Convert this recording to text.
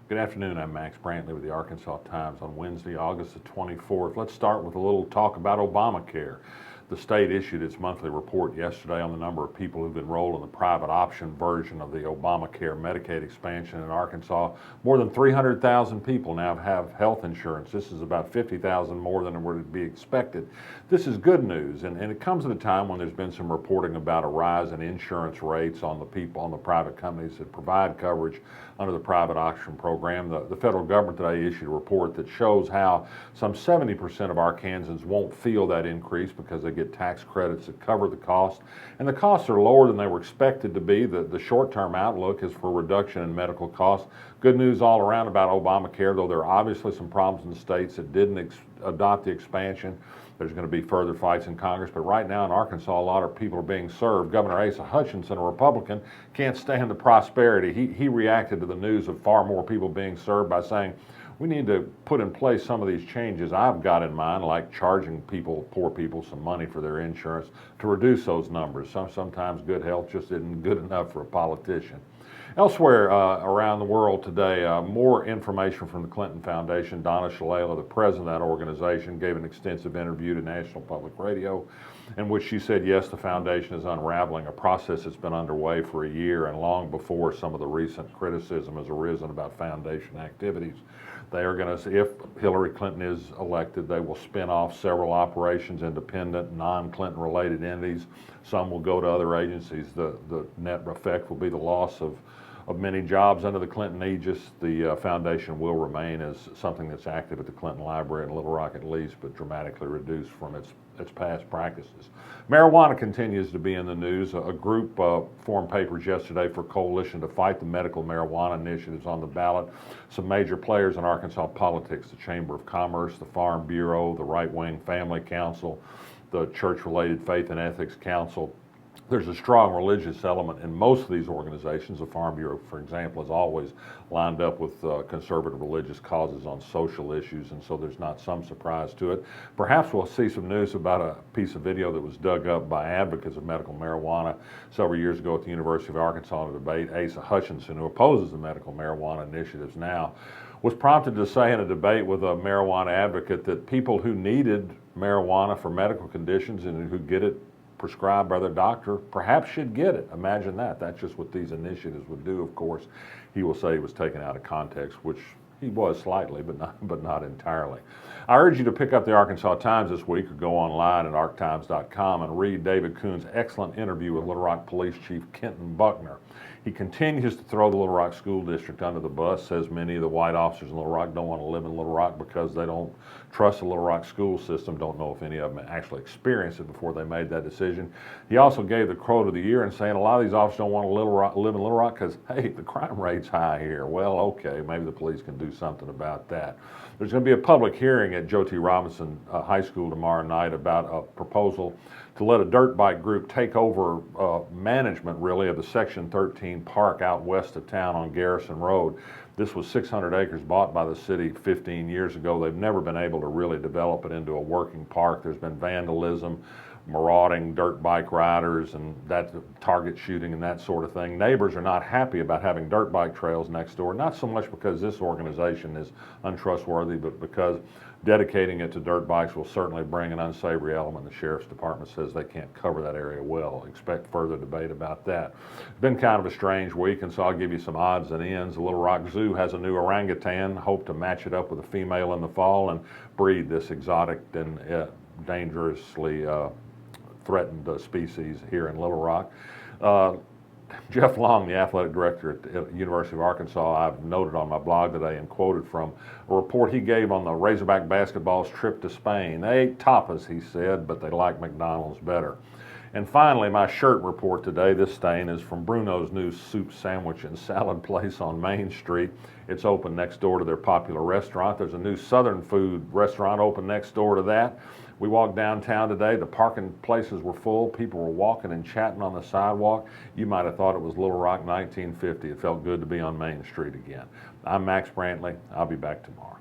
Good afternoon, I'm Max Brantley with the Arkansas Times on Wednesday, August the 24th. Let's start with a little talk about Obamacare. The state issued its monthly report yesterday on the number of people who've enrolled in the private option version of the Obamacare Medicaid expansion in Arkansas. More than 300,000 people now have health insurance. This is about 50,000 more than would be expected. This is good news, and it comes at a time when there's been some reporting about a rise in insurance rates on the private companies that provide coverage under the private option program. The federal government today issued a report that shows how some 70% of Arkansans won't feel that increase because they get tax credits that cover the cost, and the costs are lower than they were expected to be. The short-term outlook is for a reduction in medical costs. Good news all around about Obamacare, though there are obviously some problems in the states that didn't adopt the expansion. There's going to be further fights in Congress, but right now in Arkansas, a lot of people are being served. Governor Asa Hutchinson, a Republican, can't stand the prosperity. He reacted to the news of far more people being served by saying, we need to put in place some of these changes I've got in mind, like charging poor people some money for their insurance to reduce those numbers. Sometimes good health just isn't good enough for a politician. Elsewhere around the world today, more information from the Clinton Foundation. Donna Shalala, the president of that organization, gave an extensive interview to National Public Radio in which she said, yes, the foundation is unraveling a process that's been underway for a year and long before some of the recent criticism has arisen about foundation activities. They are going to, if Hillary Clinton is elected, they will spin off several operations, independent, non-Clinton related entities. Some will go to other agencies. The net effect will be the loss of many jobs under the Clinton aegis. The foundation will remain as something that's active at the Clinton Library in Little Rock at least, but dramatically reduced from its past practices. Marijuana continues to be in the news. A group formed papers yesterday for a coalition to fight the medical marijuana initiatives on the ballot. Some major players in Arkansas politics, the Chamber of Commerce, the Farm Bureau, the Right-Wing Family Council, the Church-Related Faith and Ethics Council. There's a strong religious element in most of these organizations. The Farm Bureau, for example, is always lined up with conservative religious causes on social issues, and so there's not some surprise to it. Perhaps we'll see some news about a piece of video that was dug up by advocates of medical marijuana several years ago at the University of Arkansas in a debate. Asa Hutchinson, who opposes the medical marijuana initiatives now, was prompted to say in a debate with a marijuana advocate that people who needed marijuana for medical conditions and who get it prescribed by their doctor perhaps should get it. Imagine that. That's just what these initiatives would do. Of course, he will say he was taken out of context, which he was slightly, but not entirely. I urge you to pick up the Arkansas Times this week or go online at arctimes.com and read David Kuhn's excellent interview with Little Rock Police Chief Kenton Buckner. He continues to throw the Little Rock School District under the bus, says many of the white officers in Little Rock don't want to live in Little Rock because they don't trust the Little Rock school system, don't know if any of them actually experienced it before they made that decision. He also gave the quote of the year and saying a lot of these officers don't want to live in Little Rock because, hey, the crime rate's high here. Well, okay, maybe the police can do something about that. There's going to be a public hearing at Joe T. Robinson High School tomorrow night about a proposal to let a dirt bike group take over management, really, of the Section 13 park out west of town on Garrison Road. This was 600 acres bought by the city 15 years ago. They've never been able to really develop it into a working park. There's been vandalism, marauding dirt bike riders, and that target shooting and that sort of thing. Neighbors are not happy about having dirt bike trails next door, not so much because this organization is untrustworthy, but because dedicating it to dirt bikes will certainly bring an unsavory element. The Sheriff's Department says they can't cover that area well. Expect further debate about that. It's been kind of a strange week, and so I'll give you some odds and ends. The Little Rock Zoo has a new orangutan. Hope to match it up with a female in the fall and breed this exotic and dangerously threatened species here in Little Rock. Jeff Long, the athletic director at the University of Arkansas, I've noted on my blog today and quoted from a report he gave on the Razorback basketball's trip to Spain. They ate tapas, he said, but they like McDonald's better. And finally, my shirt report today, this stain is from Bruno's new soup sandwich and salad place on Main Street. It's open next door to their popular restaurant. There's a new Southern food restaurant open next door to that. We walked downtown today. The parking places were full. People were walking and chatting on the sidewalk. You might have thought it was Little Rock 1950. It felt good to be on Main Street again. I'm Max Brantley. I'll be back tomorrow.